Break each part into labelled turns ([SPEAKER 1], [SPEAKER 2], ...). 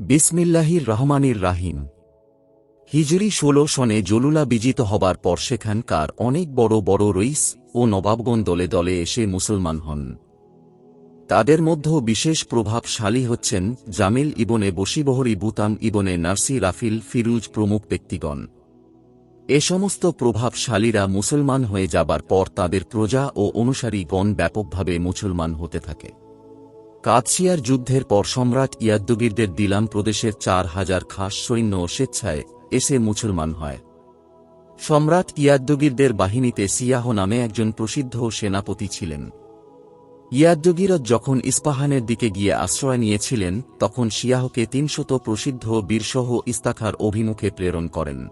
[SPEAKER 1] বিসমিল্লাহির রহমানির রাহিম। হিজরি ১৬ সনে জলুলা বিজিত হবার পর সেখানকার অনেক বড় বড় রইস ও নবাবগণ দলে দলে এসে মুসলমান হন। তাদের মধ্যে বিশেষ প্রভাবশালী হচ্ছেন জামিল ইবনে বশিবহরি, বুতাম ইবনে নার্সি, রাফিল, ফিরুজ প্রমুখ ব্যক্তিগণ। এ সমস্ত প্রভাবশালীরা মুসলমান হয়ে যাবার পর তাদের প্রজা ও অনুসারীগণ ব্যাপকভাবে মুসলমান হতে থাকে। কাদসিয়ার যুদ্ধের পর সম্রাট ইয়াদ্দুগিরদের দিলাম প্রদেশের ৪,০০০ খাস সৈন্য স্বেচ্ছায় এসে মুসলমান হয়। সম্রাট ইয়াদ্দুগিরদের বাহিনীতে সিয়াহ নামে একজন প্রসিদ্ধ সেনাপতি ছিলেন। ইয়াদ্দুগিরদ যখন ইস্পাহানের দিকে গিয়ে আশ্রয় নিয়েছিলেন, তখন সিয়াহকে ৩০০ প্রসিদ্ধ বীরসহ ইস্তাখার অভিমুখে প্রেরণ করেন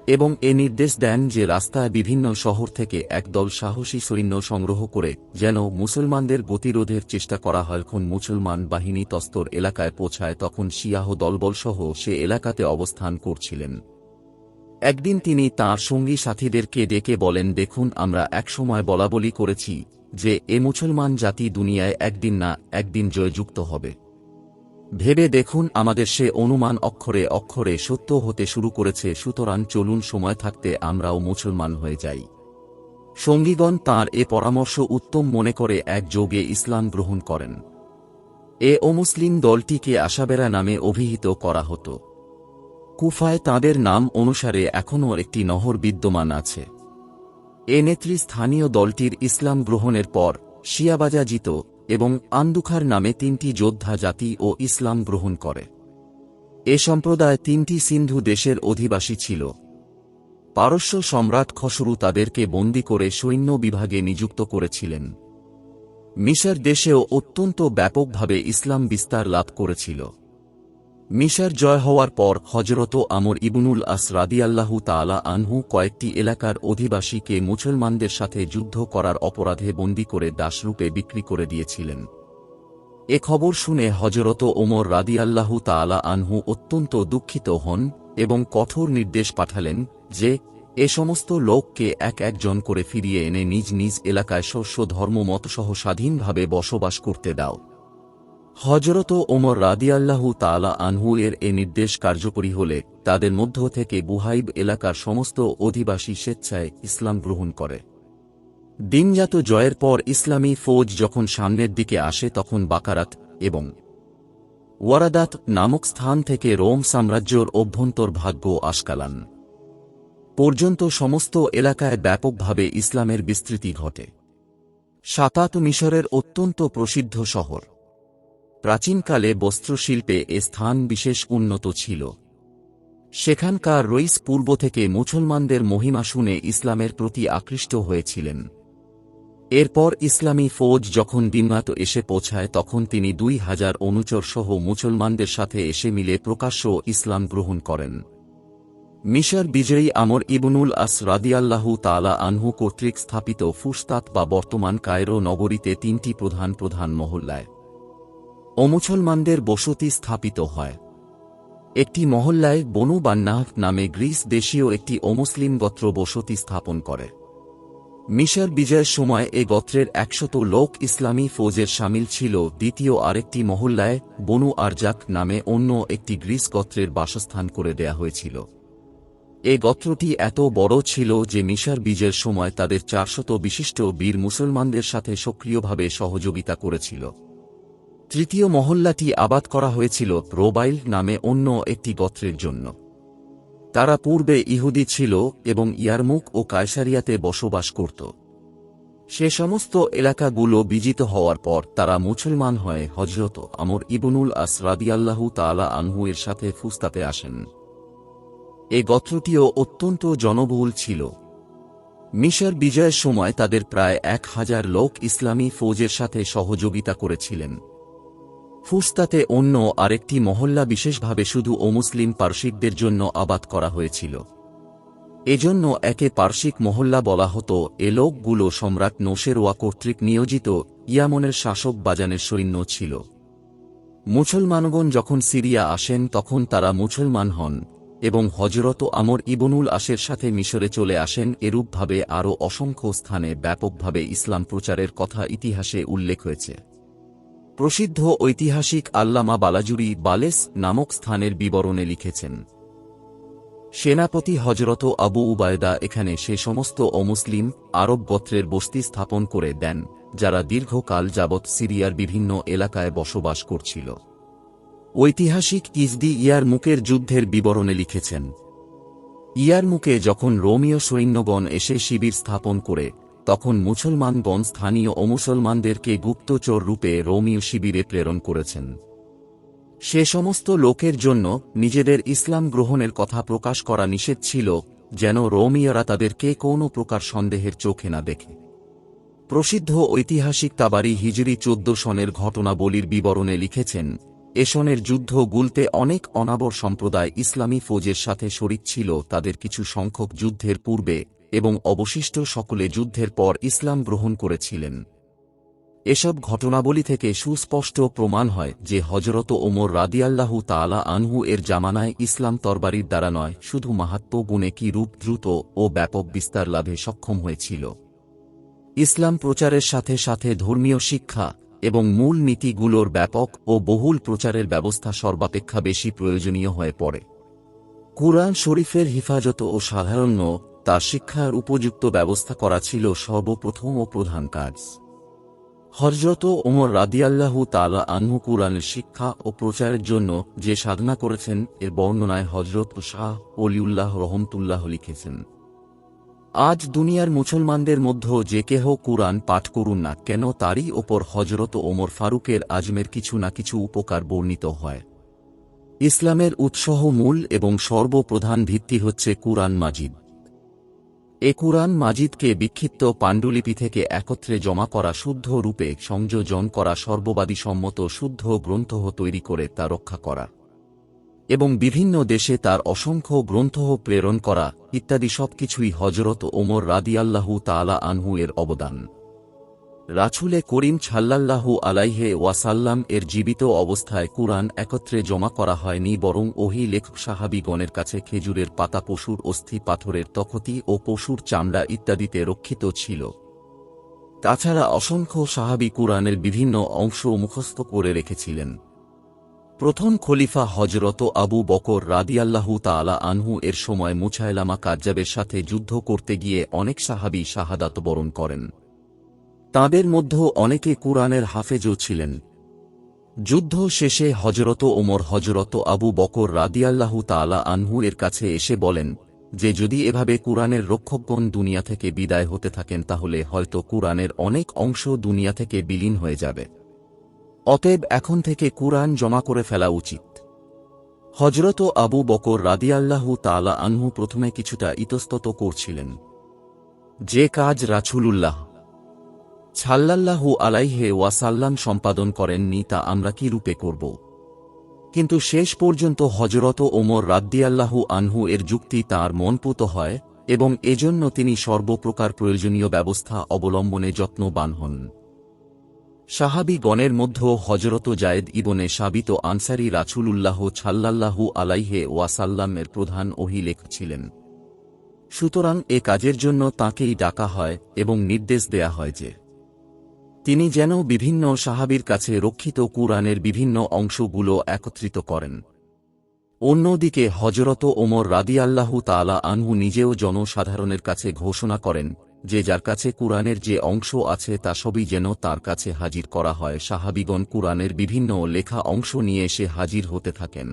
[SPEAKER 1] এবং এ নির্দেশ দেন যে রাস্তায় বিভিন্ন শহর থেকে একদল সাহসী সৈন্য সংগ্রহ করে যেন মুসলমানদের গতিরোধের চেষ্টা করা হয়। যখন মুসলমান বাহিনী তস্তর এলাকায় পৌঁছায় তখন সিয়াহ দলবলসহ সে এলাকাতে অবস্থান করছিলেন। একদিন তিনি তাঁর সঙ্গী সাথীদেরকে ডেকে বলেন, দেখুন, আমরা একসময় বলাবলি করেছি যে এ মুসলমান জাতি দুনিয়ায় একদিন না একদিন জয়যুক্ত হবে। ভেবে দেখুন, আমাদের সে অনুমান অক্ষরে অক্ষরে সত্য হতে শুরু করেছে। সুতরাং চলুন সময় থাকতে আমরাও মুসলমান হয়ে যাই। সঙ্গীগণ তাঁর এ পরামর্শ উত্তম মনে করে একযোগে ইসলাম গ্রহণ করেন। এ অমুসলিম দলটিকে আশাবেরা নামে অভিহিত করা হতো। কুফায় তাঁদের নাম অনুসারে এখনও একটি নহর বিদ্যমান আছে। এ নেতৃস্থানীয় দলটির ইসলাম গ্রহণের পর শিয়াবাজা জিত এবং আন্দুখার নামে ৩টি যোদ্ধা জাতি ও ইসলাম গ্রহণ করে। এ সম্প্রদায় ৩টি সিন্ধু দেশের অধিবাসী ছিল। পারস্য সম্রাট খসরু তাদেরকে বন্দী করে সৈন্য বিভাগে নিযুক্ত করেছিলেন। মিশর দেশেও অত্যন্ত ব্যাপকভাবে ইসলাম বিস্তার লাভ করেছিল। মিশর জয় হওয়ার পর হযরত আমর ইবনুল আস রাদিয়াল্লাহু তাআলা আনহু কয়েকটি এলাকার অধিবাসীকে মুসলমানদের সাথে যুদ্ধ করার অপরাধে বন্দী করে দাসরূপে বিক্রি করে দিয়েছিলেন। এ খবর শুনে হযরত ওমর রাদিয়াল্লাহু তাআলা আনহু অত্যন্ত দুঃখিত হন এবং কঠোর নির্দেশ পাঠালেন যে এ সমস্ত লোককে এক একজন করে ফিরিয়ে এনে নিজ নিজ এলাকায় শস্য ধর্মমতসহ স্বাধীনভাবে বসবাস করতে দাও। হযরত ওমর রাদিয়াল্লাহু তাআলা আনহু এর এ নির্দেশ কার্যকরী হলে তাদের মধ্য থেকে বুহাইব এলাকার সমস্ত অধিবাসী স্বেচ্ছায় ইসলাম গ্রহণ করে। দিনজাত জয়ের পর ইসলামী ফৌজ যখন সামনের দিকে আসে তখন বাকারাত এবং ওয়ারাদাত নামক স্থান থেকে রোম সাম্রাজ্যর অভ্যন্তর ভাগ্য আশকালান পর্যন্ত সমস্ত এলাকায় ব্যাপকভাবে ইসলামের বিস্তৃতি ঘটে। সাতাত মিশরের অত্যন্ত প্রসিদ্ধ শহর। প্রাচীনকালে বস্ত্রশিল্পে এ স্থান বিশেষ উন্নত ছিল। সেখানকার রইস পূর্ব থেকে মুসলমানদের মহিমা শুনে ইসলামের প্রতি আকৃষ্ট হয়েছিলেন। এরপর ইসলামী ফৌজ যখন দিনরাত এসে পৌঁছায় তখন তিনি ২,০০০ অনুচর সহ মুসলমানদের সাথে এসে মিলে প্রকাশ্য ইসলাম গ্রহণ করেন। মিশর বিজয়ী আমর ইবনুল আস রাদিয়াল্লাহু তাআলা আনহু কর্তৃক স্থাপিত ফুসতাত বা বর্তমান কায়রো নগরীতে ৩টি প্রধান প্রধান মহল্লায় অমুসলমানদের বসতি স্থাপিত হয়। একটি মহল্লায় বনু বান্নাহ নামে গ্রিস দেশীয় একটি অমুসলিম গোত্র বসতি স্থাপন করে। মিশর বিজয়ের সময় এ গোত্রের ১০০ লোক ইসলামী ফৌজের শামিল ছিল। দ্বিতীয় আরেকটি মহল্লায় বনু আরজাক নামে অন্য একটি গ্রিস গোত্রের বাসস্থান করে দেয়া হয়েছিল। এ গোত্রটি এত বড় ছিল যে মিশর বিজয়ের সময় তাদের ৪০০ বিশিষ্ট বীর মুসলমানদের সাথে সক্রিয়ভাবে সহযোগিতা করেছিল। তৃতীয় মহল্লাটি আবাদ করা হয়েছিল রোবাইল নামে অন্য একটি গোত্রের জন্য। তারা পূর্বে ইহুদি ছিল এবং ইয়ারমুক ও কায়সারিয়াতে বসবাস করত। সে সমস্ত এলাকাগুলো বিজিত হওয়ার পর তারা মুসলমান হয়ে হযরত আমর ইবনুল আস রাদিয়াল্লাহু তাআলা আনহু এর সাথে ফুসতাতে আসেন। এ গোত্রটিও অত্যন্ত জনবহুল ছিল। মিশর বিজয়ের সময় তাদের প্রায় ১,০০০ লোক ইসলামী ফৌজের সাথে সহযোগিতা করেছিলেন। ফুসতাতে অন্য আরেকটি মহল্লা বিশেষভাবে শুধু অমুসলিম পারসিকদের জন্য আবাদ করা হয়েছিল। এজন্য একে পারসিক মহল্লা বলা হতো। এ লোকগুলো সম্রাট নোশেরওয়া কর্তৃক নিয়োজিত ইয়ামনের শাসক বাজানের সৈন্য ছিল। মুসলমানগণ যখন সিরিয়া আসেন তখন তারা মুসলমান হন এবং হযরত আমর ইবনুল আসের সাথে মিশরে চলে আসেন। এরূপভাবে আরও অসংখ্য স্থানে ব্যাপকভাবে ইসলাম প্রচারের কথা ইতিহাসে উল্লেখ হয়েছে। প্রসিদ্ধ ঐতিহাসিক আল্লামা বালাজুরি বালেস নামক স্থানের বিবরণে লিখেছেন, সেনাপতি হজরত আবু উবায়দা এখানে সে সমস্ত অমুসলিম আরব গোত্রের বস্তি স্থাপন করে দেন যারা দীর্ঘকাল যাবৎ সিরিয়ার বিভিন্ন এলাকায় বসবাস করছিল। ঐতিহাসিক ইজদি ইয়ারমুকের যুদ্ধের বিবরণে লিখেছেন, ইয়ারমুকে যখন রোমীয় সৈন্যগণ এসে শিবির স্থাপন করে তখন মুসলমানগণ স্থানীয় অমুসলমানদেরকে গুপ্তচর রূপে রোমীয় শিবিরে প্রেরণ করেছেন। সে সমস্ত লোকের জন্য নিজেদের ইসলাম গ্রহণের কথা প্রকাশ করা নিষেধ ছিল, যেন রোমীয়রা তাদেরকে কোনো প্রকার সন্দেহের চোখে না দেখে। প্রসিদ্ধ ঐতিহাসিক তাবারি হিজরি 14 সনের ঘটনাবলীর বিবরণে লিখেছেন, এ সনের যুদ্ধ গুলতে অনেক অনাবর সম্প্রদায় ইসলামী ফৌজের সাথে শরিক ছিল তাদের কিছু সংখ্যক যুদ্ধের পূর্বে এবং অবশিষ্ট সকলে যুদ্ধের পর ইসলাম গ্রহণ করেছিলেন। এসব ঘটনাবলী থেকে সুস্পষ্ট প্রমাণ হয় যে হযরত ওমর রাদিয়াল্লাহু তাআলা আনহু এর জামানায় ইসলাম তরবারির দ্বারা নয় শুধু মাহাত্ম্য গুণে কি রূপ দ্রুত ও ব্যাপক বিস্তার লাভে সক্ষম হয়েছিল। ইসলাম প্রচারের সাথে সাথে ধর্মীয় শিক্ষা এবং মূল নীতিগুলোর ব্যাপক ও বহুল প্রচারের ব্যবস্থা সর্বাপেক্ষা বেশি প্রয়োজনীয় হয়ে পড়ে। কুরআন শরীফের হিফাজত ও সাধারণ তা শিক্ষার উপযুক্ত ব্যবস্থা করা ছিল সর্বপ্রথম ও প্রধান কাজ। হযরত ওমর রাদিয়াল্লাহু তাআলা আনহু কুরআনের শিক্ষা ও প্রচারের জন্য যে সাধনা করেছেন এর বর্ণনায় হযরত শাহ ওলিউল্লাহ রহমতুল্লাহ লিখেছেন, আজ দুনিয়ার মুসলমানদের মধ্যে যে কেহ কুরআন পাঠ করুন না কেন তারই ওপর হযরত ওমর ফারুকের আজমের কিছু না কিছু উপকার বর্ণিত হয়। ইসলামের উৎসাহ মূল এবং সর্বপ্রধান ভিত্তি হচ্ছে কুরআন মাজিদ। এ কুরআন মাজিদকে বিক্ষিপ্ত পাণ্ডুলিপি থেকে একত্রে জমা করা শুদ্ধ রূপে সংযোজন করা সর্ববাদী সম্মত শুদ্ধ গ্রন্থ তৈরি করে তা রক্ষা করা এবং বিভিন্ন দেশে তার অসংখ্য গ্রন্থ প্রেরণ করা ইত্যাদি সবকিছুই হযরত ওমর রাদিয়াল্লাহু তাআলা আনহু এর অবদান। রাসূলে করিম সাল্লাল্লাহু আলাইহি ওয়াসাল্লাম এর জীবিত অবস্থায় কুরআন একত্রে জমা করা হয়নি, বরং ওহী লেখক সাহাবীগণের কাছে খেজুরের পাতা, পশুর অস্থি, পাথরের তখতি ও পশুর চামড়া ইত্যাদিতে রক্ষিত ছিল। তাছাড়া অসংখ্য সাহাবী কুরআনের বিভিন্ন অংশ মুখস্থ করে রেখেছিলেন। প্রথম খলিফা হযরত আবু বকর রাদিয়াল্লাহু তাআলা আনহু এর সময় মুসাইলামা কাজ্জাবের সাথে যুদ্ধ করতে গিয়ে অনেক সাহাবী শাহাদাত বরণ করেন। তাঁদের মধ্যে অনেকে কুরআনের হাফেজও ছিলেন। যুদ্ধ শেষে হযরত ওমর হযরত আবু বকর রাদিয়াল্লাহু তাআলা আনহু এর কাছে এসে বলেন যে যদি এভাবে কুরআনের রক্ষকগণ দুনিয়া থেকে বিদায় হতে থাকেন তাহলে হয়তো কুরআনের অনেক অংশ দুনিয়া থেকে বিলীন হয়ে যাবে। অতএব এখন থেকে কুরআন জমা করে ফেলা উচিত। হযরত আবু বকর রাদিয়াল্লাহু তাআলা আনহু প্রথমে কিছুটা ইতস্তত করছিলেন। যে কাজ রাসূলুল্লাহ সাল্লাল্লাহু আলাইহি ওয়াসাল্লাম সম্পাদন করেননি তা আমরা কি রূপে করব? কিন্তু শেষ পর্যন্ত হযরত ওমর রাদিয়াল্লাহু আনহু এর যুক্তি তাঁর মনপুত হয় এবং এজন্য তিনি সর্বপ্রকার প্রয়োজনীয় ব্যবস্থা অবলম্বনে যত্নবান হন। সাহাবীগণের মধ্যে হযরত যায়েদ ইবনে সাবিত আনসারী রাসূলুল্লাহ সাল্লাল্লাহু আলাইহি ওয়াসাল্লামের প্রধান ওহী লেখক ছিলেন। সুতরাং এ কাজের জন্য তাঁকেই ডাকা হয় এবং নির্দেশ দেয়া হয় যে তিনি যেন বিভিন্ন সাহাবীর কাছে রক্ষিত কুরআনের বিভিন্ন অংশগুলো একত্রিত করেন। অন্যদিকে হযরত ওমর রাদিয়াল্লাহু তাআলা আনহু নিজেও জনসাধারণের কাছে ঘোষণা করেন যে যার কাছে কুরআনের যে অংশ আছে তা সবই যেন তার কাছে হাজির করা হয়। সাহাবীগণ কুরআনের বিভিন্ন লেখা অংশ নিয়ে এসে হাজির হতে থাকেন।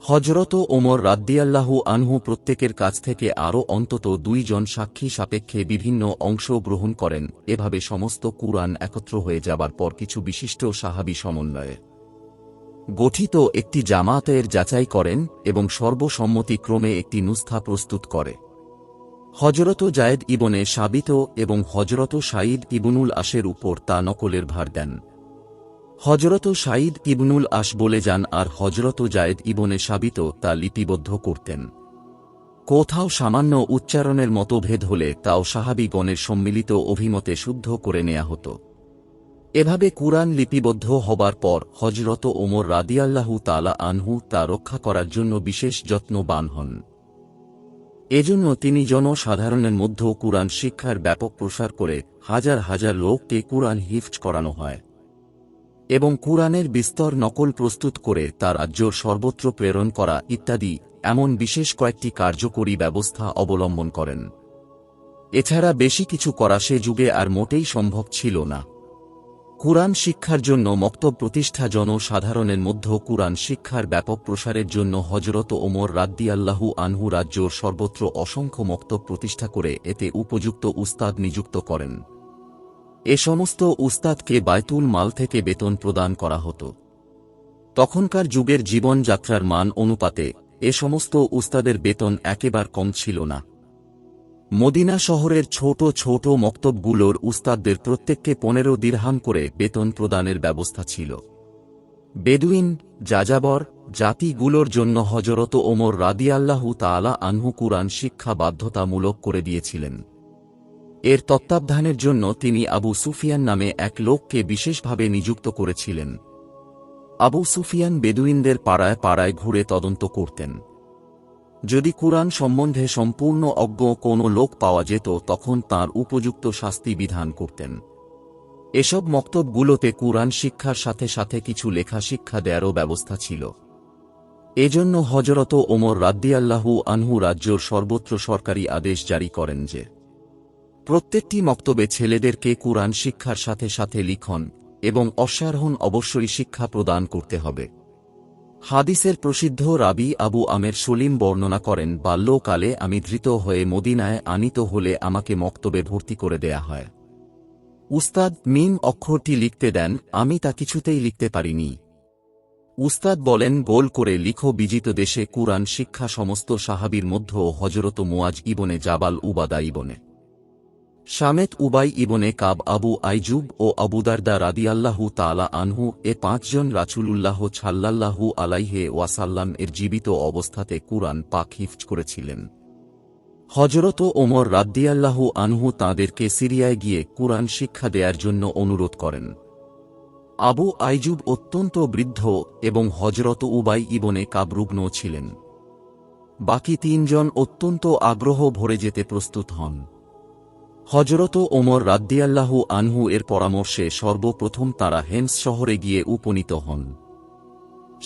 [SPEAKER 1] হযরত ওমর রাদিয়াল্লাহু আনহু প্রত্যেকের কাছ থেকে আরও অন্তত 2 জন সাক্ষী সাপেক্ষে বিভিন্ন অংশ গ্রহণ করেন। এভাবে সমস্ত কুরআন একত্র হয়ে যাবার পর কিছু বিশিষ্ট সাহাবী সমন্বয়ে গঠিত একটি জামাতের যাচাই করেন এবং সর্বসম্মতিক্রমে একটি নুসখা প্রস্তুত করে। হযরত যায়েদ ইবনে সাবিত এবং হযরত সাঈদ ইবনুল আশের উপর তা নকলের ভার দেন। হযরত সাঈদ ইবনুল আশ বলে যান আর হযরত যায়েদ ইবনে সাবিত তা লিপিবদ্ধ করতেন। কোথাও সামান্য উচ্চারণের মতভেদ হলে তাও সাহাবীগণের সম্মিলিত অভিমতে শুদ্ধ করে নেয়া হতো। এভাবে কুরআন লিপিবদ্ধ হবার পর হযরত ওমর রাদিয়াল্লাহু তাআলা আনহু তা রক্ষা করার জন্য বিশেষ যত্নবান হন। এজন্য তিনি জনসাধারণের মধ্যেও কুরআন শিক্ষার ব্যাপক প্রসার করে হাজার হাজার লোককে কুরআন হিফজ করানো হয়। এবং কুরআনের বিস্তর নকল প্রস্তুত করে তা রাজ্যর সর্বত্র প্রেরণ করা ইত্যাদি এমন বিশেষ কয়েকটি কার্যকরী ব্যবস্থা অবলম্বন করেন। এছাড়া বেশি কিছু করা সে যুগে আর মোটেই সম্ভব ছিল না। কুরআন শিক্ষার জন্য মক্তব প্রতিষ্ঠা জনসাধারণের মধ্যে কুরআন শিক্ষার ব্যাপক প্রসারের জন্য হযরত ওমর রাদিয়াল্লাহু আনহু রাজ্যর সর্বত্র অসংখ্য মক্তব প্রতিষ্ঠা করে এতে উপযুক্ত উস্তাদ নিযুক্ত করেন। এ সমস্ত উস্তাদকে বায়তুল মাল থেকে বেতন প্রদান করা হতো। তখনকার যুগের জীবনযাত্রার মান অনুপাতে এ সমস্ত উস্তাদের বেতন একেবারে কম ছিল না। মদিনা শহরের ছোট ছোট মক্তবগুলোর উস্তাদদের প্রত্যেককে 15 দিরহাম করে বেতন প্রদানের ব্যবস্থা ছিল। বেদুইন, যাযাবর জাতিগুলোর জন্য হযরত ওমর রাদিয়াল্লাহু তাআলা আনহু কুরআন শিক্ষা বাধ্যতামূলক করে দিয়েছিলেন। এর তত্ত্বাবধানের জন্য তিনি আবু সুফিয়ান নামে এক লোককে বিশেষভাবে নিযুক্ত করেছিলেন। আবু সুফিয়ান বেদুইনদের পাড়ায় পাড়ায় ঘুরে তদন্ত করতেন। যদি কুরআন সম্বন্ধে সম্পূর্ণ অজ্ঞ কোনো লোক পাওয়া যেত তখন তার উপযুক্ত শাস্তি বিধান করতেন। এসব মক্তবগুলোতে কুরআন শিক্ষার সাথে সাথে কিছু লেখা শিক্ষা দেয়ারও ব্যবস্থা ছিল। এজন্য হযরত ওমর রাদিয়াল্লাহু আনহু রাজ্যর সর্বত্র সরকারি আদেশ জারি করেন যে প্রত্যেকটি মক্তবে ছেলেদেরকে কুরআন শিক্ষার সাথে সাথে লিখন এবং অশ্বারোহণ অবশ্যই শিক্ষা প্রদান করতে হবে। হাদিসের প্রসিদ্ধ রাবি আবু আমের সলিম বর্ণনা করেন, বাল্যকালে আমি ধৃত হয়ে মদিনায় আনিত হলে আমাকে মক্তবে ভর্তি করে দেয়া হয়। উস্তাদ মিম অক্ষরটি লিখতে দেন, আমি তা কিছুতেই লিখতে পারিনি। উস্তাদ বলেন, গোল করে লিখো। বিজিত দেশে কুরআন শিক্ষা সমস্ত সাহাবীর মধ্যেও হযরত মুআজ ইবনে জাবাল, উবাদা ইবনে শামেত, উবাই ইবনে কাব, আবু আইজুব ও আবু দারদা রাদিয়াল্লাহু তাআলা আনহু এ 5 জন রাসূলুল্লাহ সাল্লাল্লাহু আলাইহি ওয়াসাল্লাম এর জীবিত অবস্থাতে কুরআন পাক হিফজ করেছিলেন। হযরত ওমর রাদিয়াল্লাহু আনহু তাঁদেরকে সিরিয়ায় গিয়ে কুরআন শিক্ষা দেওয়ার জন্য অনুরোধ করেন। আবু আইজুব অত্যন্ত বৃদ্ধ এবং হযরত উবাই ইবনে কাব রুগ্ন ছিলেন। বাকি 3 জন অত্যন্ত আগ্রহ ভরে যেতে প্রস্তুত হন। হযরত ওমর রাদিয়াল্লাহু আনহু এর পরামর্শে সর্বপ্রথম তারা হেমস শহরে গিয়ে উপনীত হন।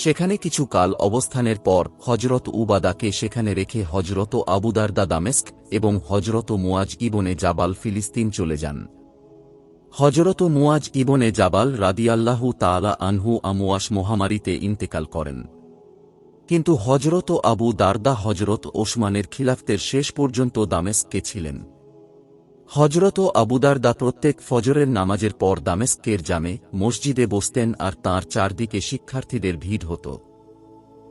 [SPEAKER 1] সেখানে কিছু কাল অবস্থানের পর হযরত উবাদাকে সেখানে রেখে হযরত আবু দারদা দামেস্ক এবং হযরত মুআজ ইবনে জাবাল ফিলিস্তিন চলে যান। হযরত মুআজ ইবনে জাবাল রাদিয়াল্লাহু তাআলা আনহু আমওয়াশ মহামারীতে ইন্তেকাল করেন। কিন্তু হযরত আবু দারদা হযরত ওসমানের খিলাফতের শেষ পর্যন্ত দামেস্কে ছিলেন। হযরত আবু দারদা প্রত্যেক ফজরের নামাজের পর দামেস্কের জামে মসজিদে বসতেন আর তাঁর চারদিকে শিক্ষার্থীদের ভিড় হতো।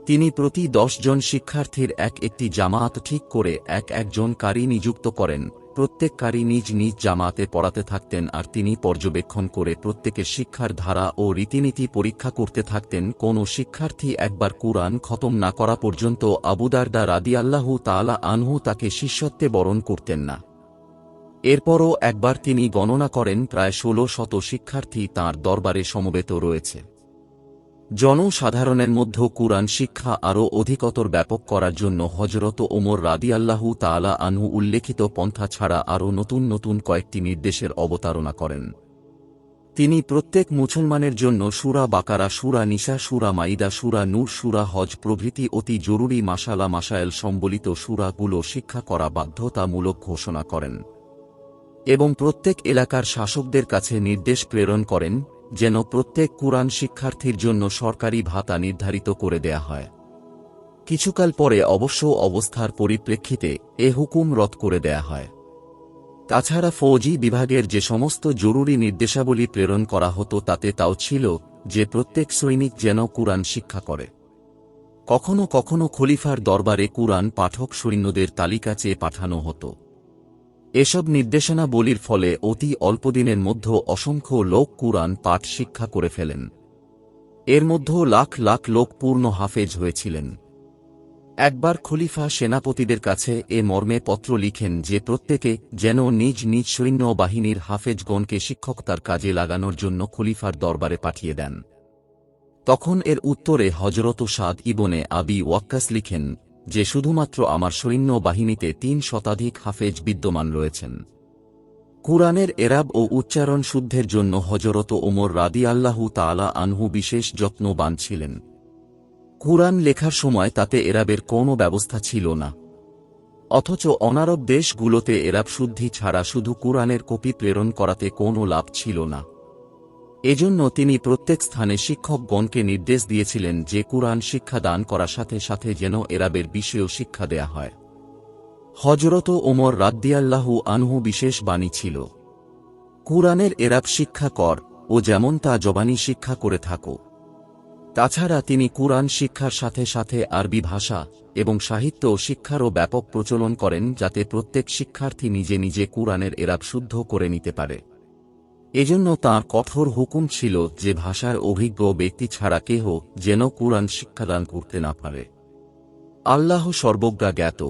[SPEAKER 1] তিনি প্রতি 10 জন শিক্ষার্থীর একটি জামাত ঠিক করে একজন কারি নিযুক্ত করেন। প্রত্যেক কারি নিজ নিজ জামাতে পড়াতে থাকতেন আর তিনি পর্যবেক্ষণ করে প্রত্যেকের শিক্ষার ধারা ও রীতিনীতি পরীক্ষা করতে থাকতেন। কোনো শিক্ষার্থী একবার কুরআন খতম না করা পর্যন্ত আবু দারদা রাদিয়াল্লাহু তাআলা আনহু তাকে শিষ্যত্বে বরণ করতেন না। এরপরও একবার তিনি গণনা করেন প্রায় 1600 শিক্ষার্থী তাঁর দরবারে সমবেত রয়েছে। জনসাধারণের মধ্যে কুরআন শিক্ষা আরও অধিকতর ব্যাপক করার জন্য হযরত ওমর রাদিয়াল্লাহু তাআলা আনহু উল্লেখিত পন্থা ছাড়া আরও নতুন নতুন কয়েকটি নির্দেশের অবতারণা করেন। তিনি প্রত্যেক মুসলমানের জন্য সূরা বাকারা, সূরা নিসা, সূরা মাইদা, সূরা নূর, সূরা হজ প্রভৃতি অতি জরুরি মাসায়েল সম্বলিত সূরাগুলো শিক্ষা করা বাধ্যতামূলক ঘোষণা করেন এবং প্রত্যেক এলাকার শাসকদের কাছে নির্দেশ প্রেরণ করেন যেন প্রত্যেক কুরআন শিক্ষার্থীর জন্য সরকারি ভাতা নির্ধারিত করে দেয়া হয়। কিছুকাল পরে অবশ্য অবস্থার পরিপ্রেক্ষিতে এ হুকুম রদ করে দেয়া হয়। তাছাড়া ফৌজি বিভাগের যে সমস্ত জরুরি নির্দেশাবলী প্রেরণ করা হতো তাতে তাও ছিল যে প্রত্যেক সৈনিক যেন কুরআন শিক্ষা করে। কখনো কখনো খলিফার দরবারে কুরআন পাঠক সৈন্যদের তালিকা চেয়ে পাঠানো হতো। এসব নির্দেশনাবলীর ফলে অতি অল্পদিনের মধ্যে অসংখ্য লোক কুরআন পাঠ শিক্ষা করে ফেলেন। এর মধ্যে লাখ লাখ লোক পূর্ণ হাফেজ হয়েছিলেন। একবার খলিফা সেনাপতিদের কাছে এ মর্মে পত্র লিখেন যে প্রত্যেকে যেন নিজ নিজ সৈন্য বাহিনীর হাফেজগণকে শিক্ষকতার কাজে লাগানোর জন্য খলিফার দরবারে পাঠিয়ে দেন। তখন এর উত্তরে হযরত সাদ ইবনে আবি ওয়াক্কাস লিখেন যে শুধুমাত্র আমার সৈন্য বাহিনীতে 3 শতাধিক হাফেজ বিদ্যমান রয়েছেন। কুরআনের এরাব ও উচ্চারণ শুদ্ধের জন্য হযরত ওমর রাদিয়াল্লাহু তাআলা আনহু বিশেষ যত্নবান ছিলেন। কুরআন লেখার সময় তাতে এরাবের কোনো ব্যবস্থা ছিল না। অথচ অনারব দেশগুলোতে এরাব শুদ্ধি ছাড়া শুধু কুরআনের কপি প্রেরণ করাতে কোনো লাভ ছিল না। এজন্য তিনি প্রত্যেক স্থানে শিক্ষকগণকে নির্দেশ দিয়েছিলেন যে কুরআন শিক্ষা দান করার সাথে সাথে যেন এরাবের বিষয়েও শিক্ষা দেয়া হয়। হযরত ওমর রাদিয়াল্লাহু আনহু বিশেষ বাণী ছিল, কুরআনের এরাব শিক্ষা কর ও যেমন তা জবানি শিক্ষা করে থাকো। তাছাড়া তিনি কুরআন শিক্ষার সাথে সাথে আরবি ভাষা এবং সাহিত্য শিক্ষারও ব্যাপক প্রচলন করেন, যাতে প্রত্যেক শিক্ষার্থী নিজে নিজে কুরআনের এরাব শুদ্ধ করে নিতে পারে। এজন্য তাঁর কঠোর হুকুম ছিল যে ভাষার অভিজ্ঞ ব্যক্তি ছাড়া কেহ যেন কুরআন শিক্ষাদান করতে না পারে। আল্লাহ সর্বজ্ঞ জ্ঞাত।